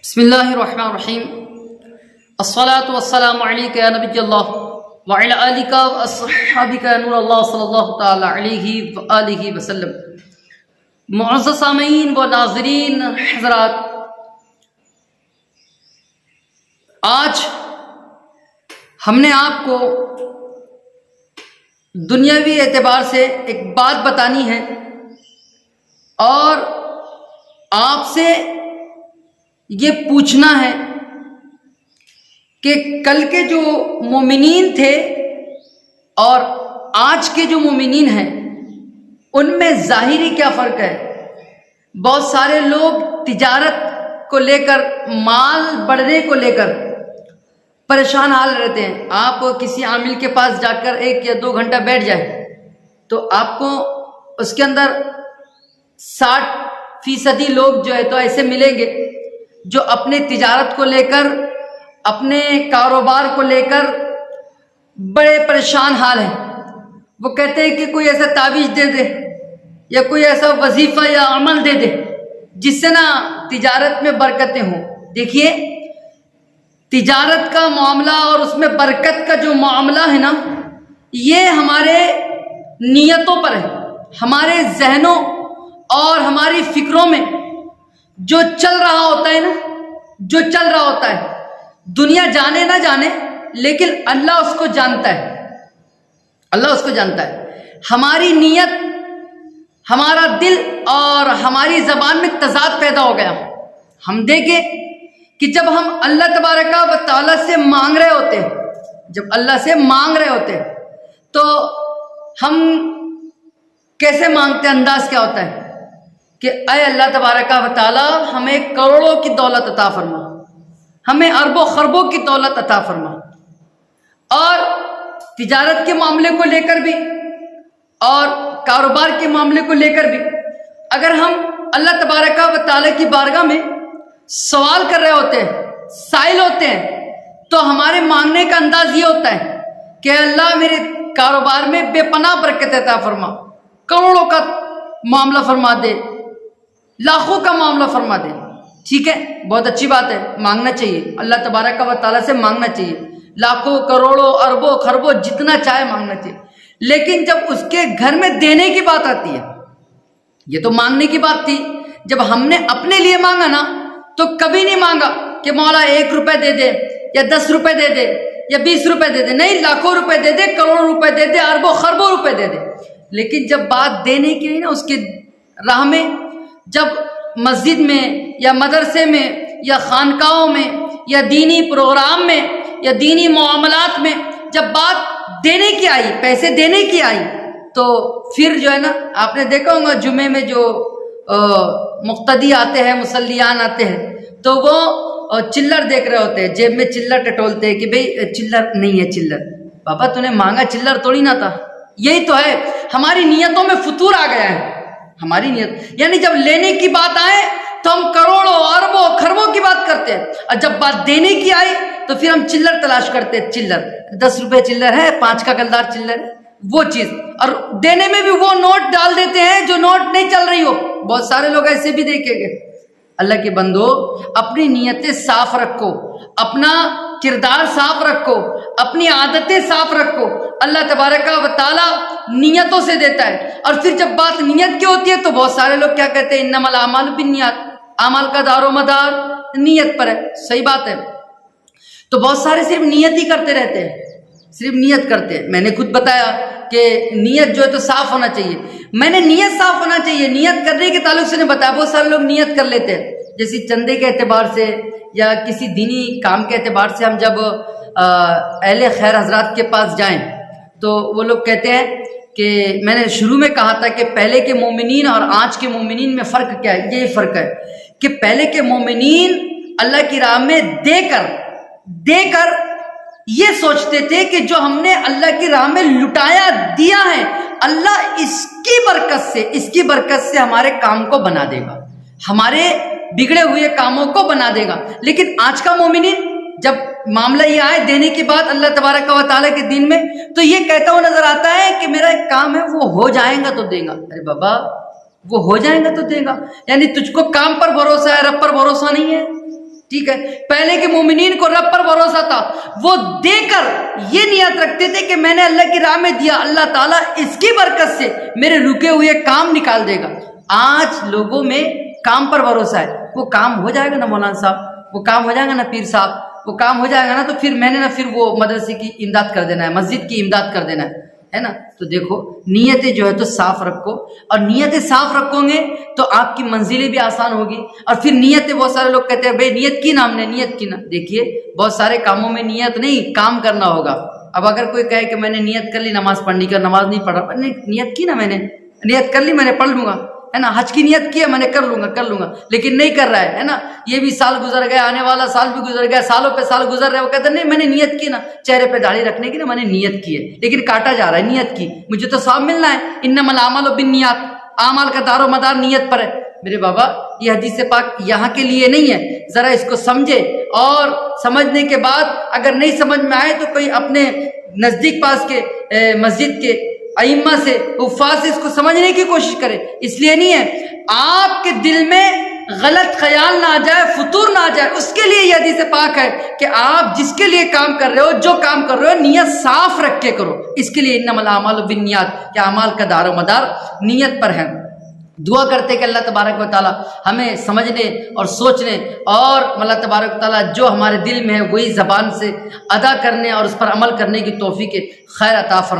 بسم اللہ الرحمن الرحیم الصلاۃ والسلام علیک یا نبی اللہ وعلی آلک واصحابک یا نور اللہ صلی اللہ تعالی علیہ وآلہ وسلم۔ معزز سامعین و ناظرین حضرات، آج ہم نے آپ کو دنیاوی اعتبار سے ایک بات بتانی ہے اور آپ سے یہ پوچھنا ہے کہ کل کے جو مومنین تھے اور آج کے جو مومنین ہیں ان میں ظاہری کیا فرق ہے۔ بہت سارے لوگ تجارت کو لے کر، مال بڑھنے کو لے کر پریشان حال رہتے ہیں۔ آپ کسی عامل کے پاس جا کر 1 یا 2 گھنٹہ بیٹھ جائیں تو آپ کو اس کے اندر 60% لوگ جو ہے تو ایسے ملیں گے جو اپنے تجارت کو لے کر، اپنے کاروبار کو لے کر بڑے پریشان حال ہیں۔ وہ کہتے ہیں کہ کوئی ایسا تعویذ دے دے یا کوئی ایسا وظیفہ یا عمل دے دے جس سے نا تجارت میں برکتیں ہوں۔ دیکھیے، تجارت کا معاملہ اور اس میں برکت کا جو معاملہ ہے نا، یہ ہمارے نیتوں پر ہے، ہمارے ذہنوں اور ہماری فکروں میں جو چل رہا ہوتا ہے نا، جو چل رہا ہوتا ہے، دنیا جانے نہ جانے لیکن اللہ اس کو جانتا ہے، اللہ اس کو جانتا ہے۔ ہماری نیت، ہمارا دل اور ہماری زبان میں تضاد پیدا ہو گیا۔ ہم دیکھیں کہ جب ہم اللہ تبارک و تعالیٰ سے مانگ رہے ہوتے ہیں، جب اللہ سے مانگ رہے ہوتے ہیں تو ہم کیسے مانگتے ہیں، انداز کیا ہوتا ہے کہ اے اللہ تبارک و تعالیٰ، ہمیں کروڑوں کی دولت عطا فرما، ہمیں اربوں خربوں کی دولت عطا فرما۔ اور تجارت کے معاملے کو لے کر بھی اور کاروبار کے معاملے کو لے کر بھی اگر ہم اللہ تبارک و تعالیٰ کی بارگاہ میں سوال کر رہے ہوتے ہیں، سائل ہوتے ہیں، تو ہمارے مانگنے کا انداز یہ ہوتا ہے کہ اللہ میرے کاروبار میں بے پناہ برکت عطا فرما، کروڑوں کا معاملہ فرما دے، لاکھوں کا معاملہ فرما دے۔ ٹھیک ہے، بہت اچھی بات ہے، مانگنا چاہیے، اللہ تبارک و تعالیٰ سے مانگنا چاہیے، لاکھوں کروڑوں اربوں خربوں جتنا چاہے مانگنا چاہیے۔ لیکن جب اس کے گھر میں دینے کی بات آتی ہے، یہ تو مانگنے کی بات تھی، جب ہم نے اپنے لیے مانگا نا تو کبھی نہیں مانگا کہ مولا 1 روپے دے دے یا 10 روپے دے دے یا 20 روپے دے دے، نہیں، لاکھوں روپے دے دے، کروڑوں روپے دے دے، اربوں خربوں روپے دے دے۔ لیکن جب بات دینے کی ہے نا، اس کے راہ میں، جب مسجد میں یا مدرسے میں یا خانقاہوں میں یا دینی پروگرام میں یا دینی معاملات میں جب بات دینے کی آئی، پیسے دینے کی آئی، تو پھر جو ہے نا، آپ نے دیکھا ہوگا جمعے میں جو مقتدی آتے ہیں، مصلیان آتے ہیں، تو وہ چلر دیکھ رہے ہوتے ہیں، جیب میں چلر ٹٹولتے ہیں کہ بھئی چلر نہیں ہے، چلر بابا تو نے مانگا چلر توڑی نہ تھا۔ یہی تو ہے، ہماری نیتوں میں فتور آ گیا ہے، ہماری نیت، یعنی جب لینے کی بات آئے تو ہم کروڑوں اربوں خربوں کی بات کرتے ہیں، اور جب بات دینے کی آئی تو پھر ہم چلر تلاش کرتے ہیں، چلر 10 روپے چلر ہے، 5 کا گلدار چلر ہے، وہ چیز، اور دینے میں بھی وہ نوٹ ڈال دیتے ہیں جو نوٹ نہیں چل رہی ہو۔ بہت سارے لوگ ایسے بھی دیکھیں گے۔ اللہ کے بندو، اپنی نیتیں صاف رکھو، اپنا کردار صاف رکھو، اپنی عادتیں صاف رکھو۔ اللہ تبارک و تعالیٰ نیتوں سے دیتا ہے، اور پھر جب بات نیت کی ہوتی ہے تو بہت سارے لوگ کیا کہتے ہیں، انما الاعمال بالنیات، اعمال کا دار و مدار نیت پر ہے۔ صحیح بات ہے، تو بہت سارے صرف نیت ہی کرتے رہتے ہیں، صرف نیت کرتے ہیں۔ میں نے خود بتایا کہ نیت جو ہے تو صاف ہونا چاہیے، میں نے نیت صاف ہونا چاہیے، نیت کرنے کے تعلق سے نے بتایا۔ بہت سارے لوگ نیت کر لیتے ہیں، جیسے چندے کے اعتبار سے یا کسی دینی کام کے اعتبار سے ہم جب اہل خیر حضرات کے پاس جائیں تو وہ لوگ کہتے ہیں کہ میں نے شروع میں کہا تھا کہ پہلے کے مومنین اور آج کے مومنین میں فرق کیا ہے۔ یہ فرق ہے کہ پہلے کے مومنین اللہ کی راہ میں دے کر یہ سوچتے تھے کہ جو ہم نے اللہ کی راہ میں لٹایا دیا ہے، اللہ اس کی برکت سے ہمارے کام کو بنا دے گا، ہمارے بگڑے ہوئے کاموں کو بنا دے گا۔ لیکن آج کا مومنین جب معاملہ یہ آئے دینے کی بات اللہ تبارک و تعالیٰ کے دین میں، تو یہ کہتا ہوا نظر آتا ہے کہ میرا ایک کام ہے، وہ ہو جائے گا تو دے گا۔ ارے بابا، وہ ہو جائے گا تو دے گا، یعنی تجھ کو کام پر بھروسہ ہے، رب پر بھروسہ نہیں ہے۔ ٹھیک ہے. پہلے کے مومنین کو رب پر بھروسہ تھا, وہ دے کر یہ نیت رکھتے تھے کہ میں نے اللہ کی راہ میں دیا, اللہ تعالیٰ اس کی برکت سے میرے رکے ہوئے کام نکال دے گا. آج لوگوں میں کام پر بھروسہ ہے, وہ کام ہو جائے گا نا مولانا صاحب, وہ کام ہو جائے گا نا پیر صاحب, وہ کام ہو جائے گا نا تو پھر میں نے نا پھر وہ مدرسے کی امداد کر دینا ہے, مسجد کی امداد کر دینا ہے نا. تو دیکھو نیتیں جو ہے تو صاف رکھو, اور نیتیں صاف رکھو گے تو آپ کی منزلیں بھی آسان ہوگی. اور پھر نیتیں, بہت سارے لوگ کہتے ہیں بھائی نیت کی نا ہم نے, نیت کی نا. دیکھیے بہت سارے کاموں میں نیت نہیں, کام کرنا ہوگا. اب اگر کوئی کہے کہ میں نے نیت کر لی نماز پڑھنے کی, نماز نہیں پڑھا, نیت کی نا میں نے, نیت کر لی میں نے, پڑھ لوں گا, ہے نا. حج کی نیت کی ہے میں نے, کر لوں گا, لیکن نہیں کر رہا ہے نا. یہ بھی سال گزر گیا, آنے والا سال بھی گزر گیا, سالوں پہ سال گزر رہے, وہ کہتے ہیں نہیں میں نے نیت کی نا, چہرے پہ داڑھی رکھنے کی نا میں نے نیت کی ہے, لیکن کاٹا جا رہا ہے نیت کی, مجھے تو ثواب ملنا ہے. انما الاعمال بالنیات, اعمال کا دار و مدار نیت پر ہے. میرے بابا یہ حدیث پاک یہاں کے لیے نہیں ہے, ذرا اس کو سمجھے, اور سمجھنے کے بعد اگر نہیں سمجھ میں آئے تو کوئی اپنے نزدیک پاس کے مسجد کے ائمہ سے, حفاظ سے اس کو سمجھنے کی کوشش کرے. اس لیے نہیں ہے آپ کے دل میں غلط خیال نہ آ جائے, فطور نہ آ جائے, اس کے لیے یہ حدیث پاک ہے کہ آپ جس کے لیے کام کر رہے ہو, جو کام کر رہے ہو, نیت صاف رکھ کے کرو. اس کے لیے انما الاعمال بالنیات, کہ اعمال کا دار و مدار نیت پر ہے. دعا کرتے کہ اللہ تبارک و تعالی ہمیں سمجھنے اور سوچنے, اور اللہ تبارک و تعالی جو ہمارے دل میں ہے وہی زبان سے ادا کرنے اور اس پر عمل کرنے کی توفیق خیر عطا فرمائے.